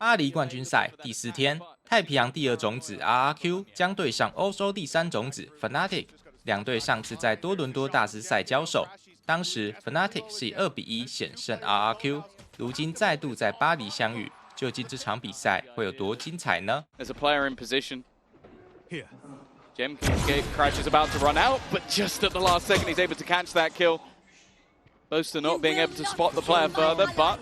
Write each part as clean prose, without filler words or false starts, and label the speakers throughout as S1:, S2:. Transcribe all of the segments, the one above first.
S1: 巴黎冠军赛第4天，太平洋第2种子 RRQ 将对上欧洲第3种子 FNC。两队上次在多伦多大师赛交手，当时 FNC 是以2比1险胜 RRQ， 如今再度在巴黎相遇，究竟这场比赛会有多精彩呢？
S2: There's a player in position. Crash is about to run out, but just at the last second he's able to catch that kill. Boaster not being able to spot the player further, but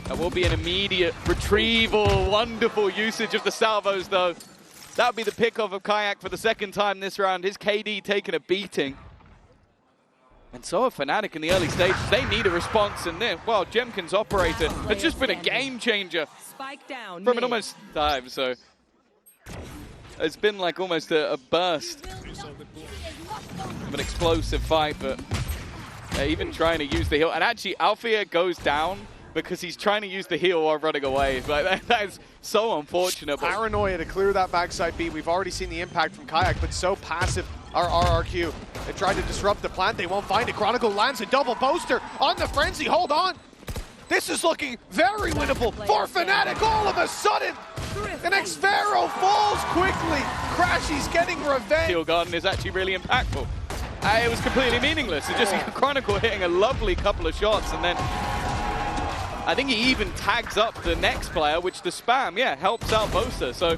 S2: that will be an immediate retrieval. Wonderful usage of the salvos though. That would be the pickoff of Kayak for the second time this round. His KD taking a beating. And so are Fnatic in the early stages. They need a response, and well, Jemkin's operator has just been a game changer from an almost dive. So it's been like almost a burst of an explosive fight, but even trying to use the heal. And actually, Althea goes down because he's trying to use the heal while running away. Like, that is so unfortunate.
S3: Paranoia to clear that backside beat. We've already seen the impact from Kayak, but so passive are RRQ. They tried to disrupt the plant. They won't find it. Chronicle lands a double poster on the frenzy. Hold on. This is looking very winnable for Fnatic all of a sudden. And Xfero falls quickly. Crashy's getting revenge.
S2: Steel Garden is actually really impactful. It was completely meaningless. It's just Chronicle hitting a lovely couple of shots, and then I think he even tags up the next player, which the spam, helps out Bosa. So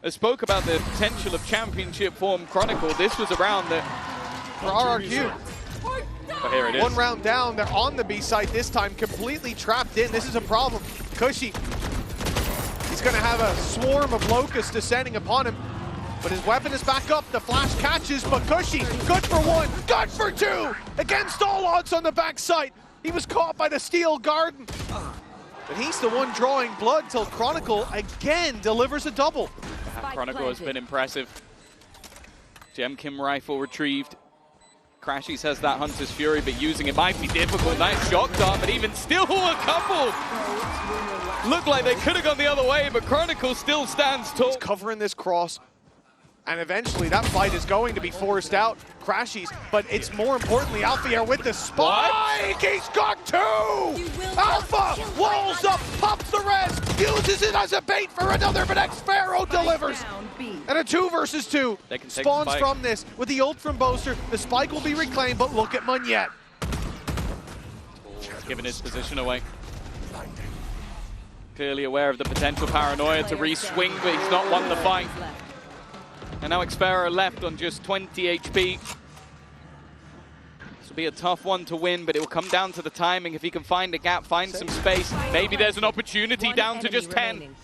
S2: I spoke about the potential of championship form Chronicle. This was a round that
S3: for RRQ.
S2: But here it is.
S3: One round down, they're on the B site this time, completely trapped in. This is a problem. Cushy, he's gonna have a swarm of locusts descending upon him, but his weapon is back up. The flash catches, but Cushy, good for 1, good for 2, against all odds on the backside. He was caught by the Steel Garden, but he's the one drawing blood till Chronicle again delivers a double.
S2: Chronicle has been impressive. Gemkin rifle retrieved. Crashies has that Hunter's Fury, but using it might be difficult. Nice shock dart, but even still a couple. Looked like they could have gone the other way, but Chronicle still stands tall.
S3: He's covering this cross, and eventually that fight is going to be forced out. Crashies, but it's more importantly Althea with the spike. What? He's got 2! Alpha walls up, pops the res, uses it as a bait for another, but Xfero delivers. And a 2 versus 2 spawns from this with the ult from Boaster. The spike will be reclaimed, but look at Munyet.
S2: Giving his position away. Clearly aware of the potential paranoia to re-swing, but he's not won the fight. And now Xfero left on just 20 HP. This will be a tough one to win, but it will come down to the timing. If he can find a gap, find some space, maybe there's an opportunity down to just 10.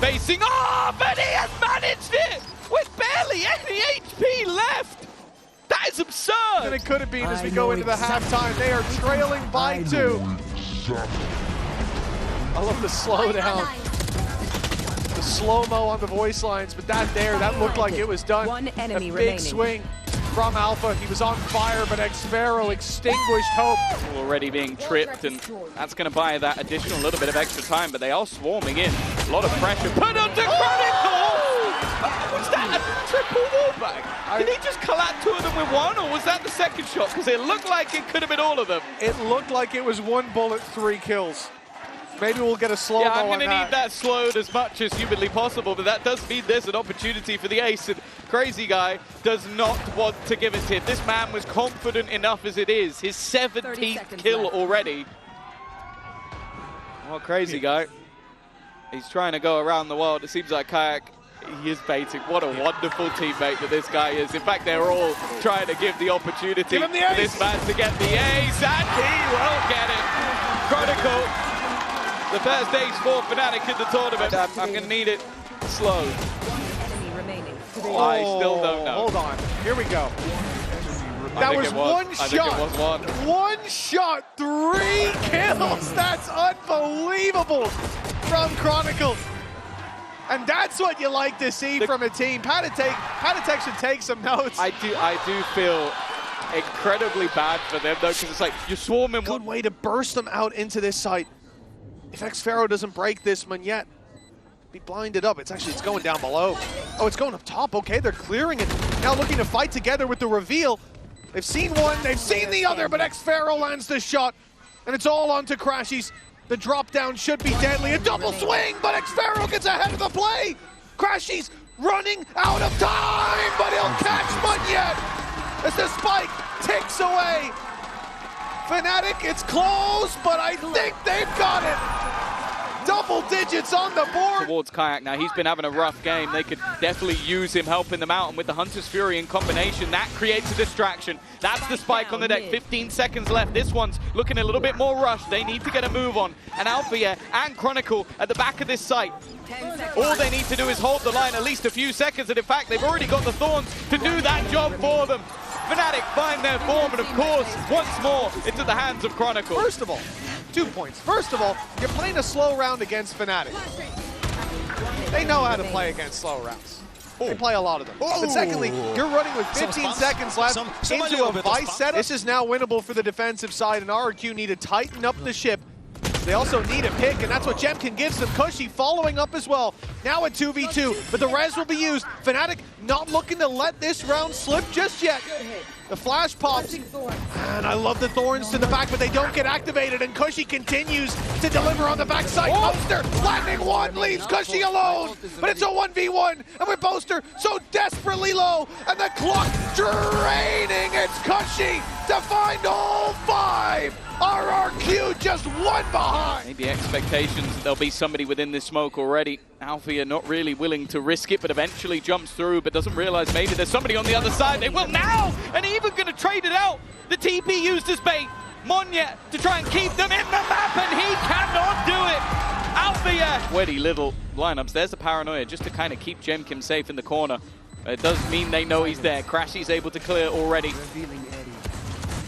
S2: Facing off, and he has managed it with barely any HP left. That is absurd.
S3: And it could have been as we go into the halftime. They are trailing by 2. I love the slowdown. The slow-mo on the voice lines, but that looked like it was done.
S4: One enemy
S3: a big
S4: remaining.
S3: swing from Alpha. He was on fire, but Xfero extinguished hope.
S2: Already being tripped, and that's going to buy that additional little bit of extra time, but they are swarming in. A lot of pressure put onto Chronicle! Was that a triple wallbang? Did he just collapse 2 of them with 1, or was that the second shot? Because it looked like it could have been all of them.
S3: It looked like it was 1 bullet, 3 kills. Maybe we'll get a slow-mo on that.
S2: I'm going to need that slowed as much as humanly possible, but that does mean there's an opportunity for the ace, and Crazy Guy does not want to give it to him. This man was confident enough as it is. His 17th kill already. Well, Crazy Guy, he's trying to go around the world. It seems like Kayak, he is baiting. What a wonderful teammate that this guy is. In fact, they're all trying to give the opportunity for this man to get the ace, and he will get it. Chronicle. The first ace for Fnatic in the tournament. I'm going to need it slow. I still don't know.
S3: Hold on. Here we go. That was 1 shot. 1 shot, 3 kills. That's unbelievable from Chronicle. And that's what you like to see from a team. Patitech should take some notes.
S2: I do feel incredibly bad for them, though, because it's like you're swarming.
S3: Good way to burst them out into this site. If Xfero doesn't break this one yet, be blinded up. It's going down below. Oh, it's going up top. Okay, they're clearing it. Now looking to fight together with the reveal. They've seen one, they've seen the other, but Xfero lands the shot, and it's all onto Crashies. The drop down should be deadly. A double swing, but Xfero gets ahead of the play. Crashy's running out of time, but he'll catch Munyet as the spike ticks away. Fnatic, it's close, but I think they've got it. Double digits on the board.
S2: Towards Kayak now. He's been having a rough game. They could definitely use him helping them out. And with the Hunter's Fury in combination, that creates a distraction. That's the spike on the deck. 15 seconds left. This one's looking a little bit more rushed. They need to get a move on. And Althea and Chronicle at the back of this site. All they need to do is hold the line at least a few seconds. And in fact, they've already got the Thorns to do that job for them. Fnatic find their form, and of course, once more, it's at the hands of Chronicle.
S3: First of all, 2 points. First of all, you're playing a slow round against Fnatic. They know how to play against slow rounds. They play a lot of them. But secondly, you're running with 15 seconds left into a Vice setup. This is now winnable for the defensive side, and RRQ need to tighten up the ship. They also need a pick, and that's what Jemkin gives them. Cushy following up as well. Now a 2v2, but the res will be used. Fnatic not looking to let this round slip just yet. The flash pops, and I love the Thorns to the back, but they don't get activated, and Cushy continues to deliver on the backside. Boaster, landing one, leaves Cushy alone, but it's a 1v1, and with Boaster so desperately low, and the clock draining, it's Cushy to find all 5. RRQ just one behind.
S2: Maybe expectations that there'll be somebody within this smoke already. Althea not really willing to risk it, but eventually jumps through, but doesn't realize maybe there's somebody on the other side. They will now, and even going to trade it out. The TP used as bait. Munyet to try and keep them in the map, and he cannot do it. Althea. Sweaty little lineups. There's the paranoia just to kind of keep Jemkin safe in the corner. It does mean they know he's there. Crashy's able to clear already.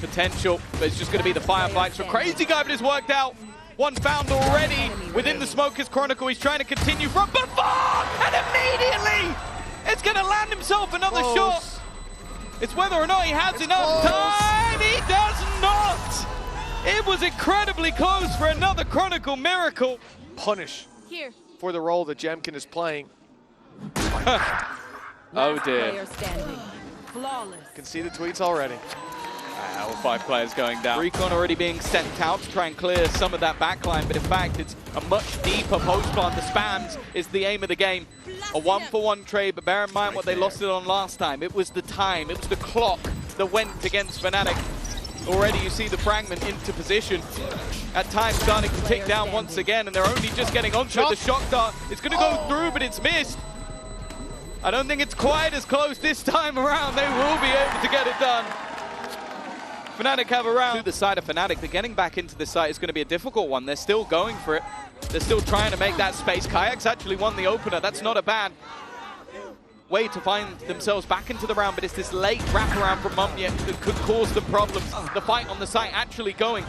S2: Potential, but it's just going to be the firefights for Crazy Guy, but it's worked out. One found already within the Smoker's Chronicle. He's trying to continue from before, and immediately it's going to land himself another shot. It's whether or not he has enough time. He does not. It was incredibly close for another Chronicle miracle.
S3: Punish for the role that Jemkin is playing.
S2: Oh dear.
S3: Can see the tweets already.
S2: All 5 players going down. Recon already being sent out to try and clear some of that backline, but in fact it's a much deeper post plant. The spams is the aim of the game. A 1-for-1 trade, but bear in mind what they lost it on last time. It was the time, it was the clock that went against Fnatic. Already you see the fragment into position. At times starting to tick down once again, and they're only just getting onto it. The shock dart is going to go through, but it's missed. I don't think it's quite as close this time around. They will be able to get it done. Fnatic have a round. To the side of Fnatic, they're getting back into this site is going to be a difficult one. They're still going for it. They're still trying to make that space. Kayak's actually won the opener. That's not a bad way to find themselves back into the round, but it's this late wraparound from Munyet that could cause the problems. The fight on the site actually going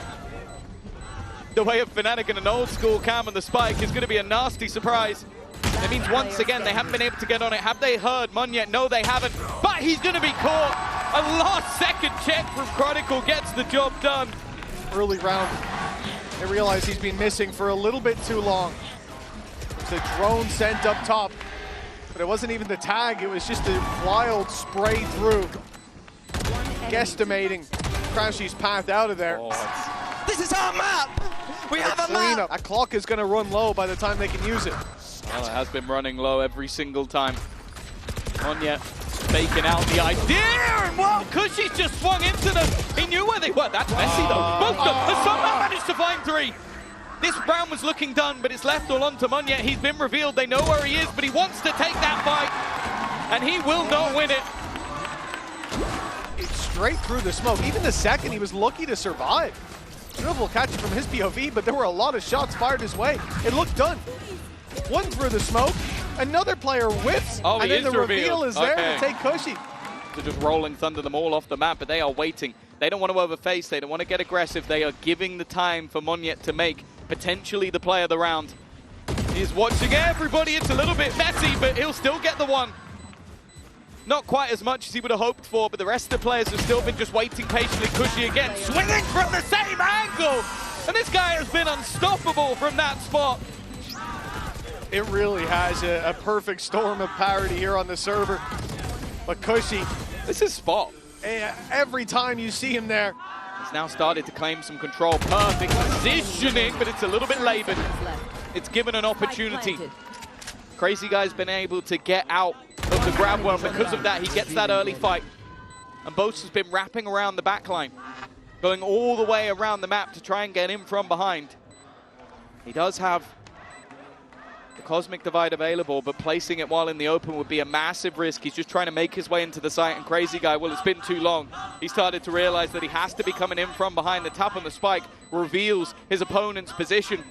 S2: the way of Fnatic, and an old school cam on the spike is going to be a nasty surprise. It means once again they haven't been able to get on it. Have they heard Munyet? No, they haven't. But he's going to be caught. A last-second check from Chronicle gets the job done.
S3: Early round, they realize he's been missing for a little bit too long. It's a drone sent up top, but it wasn't even the tag. It was just a wild spray through, guesstimating Crashy's path out of there.
S4: This is our map. We have a map.
S3: That clock is going to run low by the time they can use it.
S2: Well, it has been running low every single time. Munyet faking out the idea, and well, Cushy's just swung into them. He knew where they were. That's messy though. Both of them have somehow managed to find 3. This round was looking done, but it's left all on to Munyet. He's been revealed. They know where he is, but he wants to take that fight, and he will not win it.
S3: It's straight through the smoke. Even the second, he was lucky to survive. I don't know if we'll catch it from his POV, but there were a lot of shots fired his way. It looked done. One through the smoke, another player whiffs, and then the reveal is there to take Cushy.
S2: They're just rolling thunder them all off the map, but they are waiting. They don't want to overface, they don't want to get aggressive. They are giving the time for Munyet to make potentially the play of the round. He's watching everybody. It's a little bit messy, but he'll still get the one. Not quite as much as he would have hoped for, but the rest of the players have still been just waiting patiently. Cushy again, swinging from the same angle. And this guy has been unstoppable from that spot.
S3: It really has a perfect storm of parity here on the server. But Cushy,
S2: this is spot.
S3: Every time you see him there,
S2: He's now started to claim some control. Perfect positioning, but it's a little bit labored. It's given an opportunity. Crazy Guy's been able to get out of the grab well. Because of that, he gets that early fight. And Boast has been wrapping around the backline, going all the way around the map to try and get in from behind. He does have the Cosmic Divide available, but placing it while in the open would be a massive risk. He's just trying to make his way into the site, and Crazy Guy, well, it's been too long. He started to realize that he has to be coming in from behind. The tap on the spike reveals his opponent's position.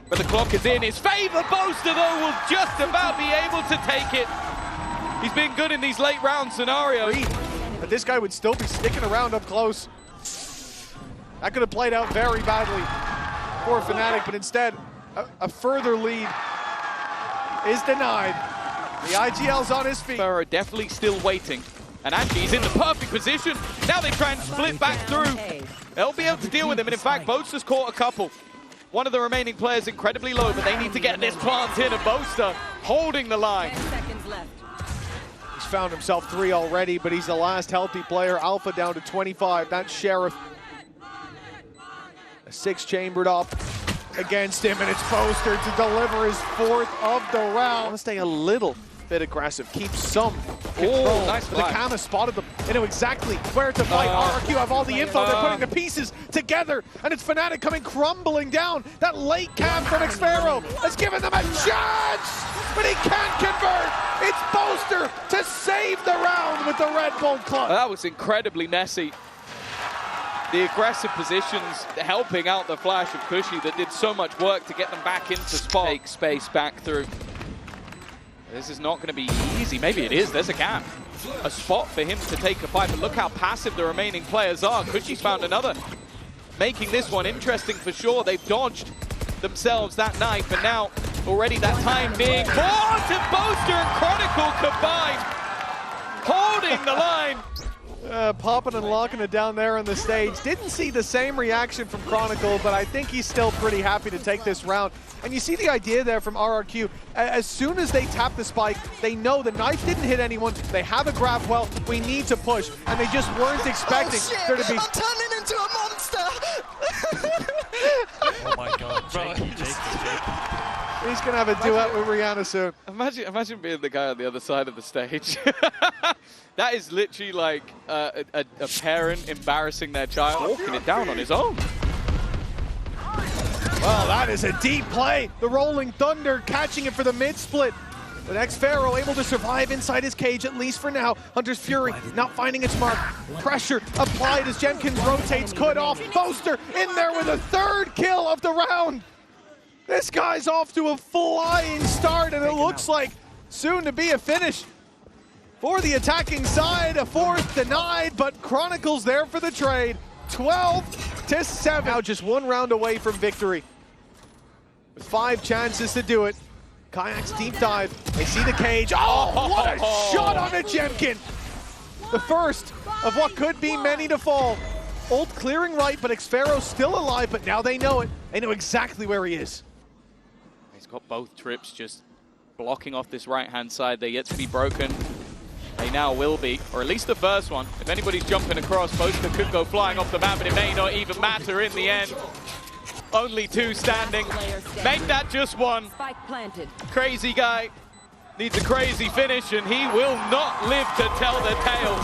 S2: But the clock is in his favor. Boaster, though, will just about be able to take it. He's been good in these late round scenarios.
S3: But this guy would still be sticking around up close. That could have played out very badly for Fnatic, but instead, a further lead is denied. The IGL's on his feet.
S2: Burrow definitely still waiting. And Andy's in the perfect position. Now they try and split back through. They'll be able to deal with him, and in fact, Boaster's caught a couple. One of the remaining players incredibly low, but they need to get this plant in, and Boaster holding the line.
S5: 10 seconds left.
S3: He's found himself 3 already, but he's the last healthy player. Alpha down to 25. That's Sheriff. A 6 chambered up against him, and it's Boaster to deliver his 4th of the round. Want to stay a little bit aggressive, keep some control.
S2: Nice
S3: the Kama spotted them. They know exactly where to fight. RRQ have all the info. They're putting the pieces together, and it's Fnatic coming crumbling down. That late cam from Xfero has given them a chance, but he can't convert. It's Boaster to save the round with the Red Bull club.
S2: That was incredibly messy. The aggressive positions helping out the flash of Cushy that did so much work to get them back into spot. Take space back through. This is not going to be easy. Maybe it is. There's a gap. A spot for him to take a fight. But look how passive the remaining players are. Cushy's found another. Making this one interesting for sure. They've dodged themselves that knife. And now already that time being bought, and Boaster and Chronicle combined. Holding the line.
S3: Popping and locking it down there on the stage. Didn't see the same reaction from Chronicle, but I think he's still pretty happy to take this round. And you see the idea there from RRQ. As soon as they tap the spike, they know the knife didn't hit anyone. They have a grab well. We need to push. And they just weren't expecting there to be...
S4: I'm turning into a monster!
S6: Oh my god, Jake.
S3: He's going to have a duet with Rihanna soon.
S2: Imagine being the guy on the other side of the stage. That is literally like a parent embarrassing their child, walking it down on his own.
S3: Well, that is a deep play. The Rolling Thunder catching it for the mid-split. But Xfero able to survive inside his cage, at least for now. Hunter's Fury not finding its mark. Pressure applied as Jenkins rotates, cut off. Boaster in there with a 3rd kill of the round. This guy's off to a flying start, and it looks like soon to be a finish. For the attacking side, a 4th denied, but Chronicle's there for the trade. 12-7. Now just 1 round away from victory. With 5 chances to do it. Kayak's deep dive. They see the cage. Oh, what a shot on a Jemkin! The first of what could be many to fall. Ult clearing right, but Xfero still alive, but now they know it. They know exactly where he is.
S2: He's got both trips just blocking off this right-hand side. They're yet to be broken. They now will be, or at least the first one. If anybody's jumping across, Boaster could go flying off the map, but it may not even matter in the end. Only 2 standing. Make that just 1.
S5: Spike planted.
S2: Crazy Guy needs a crazy finish, and he will not live to tell the tale.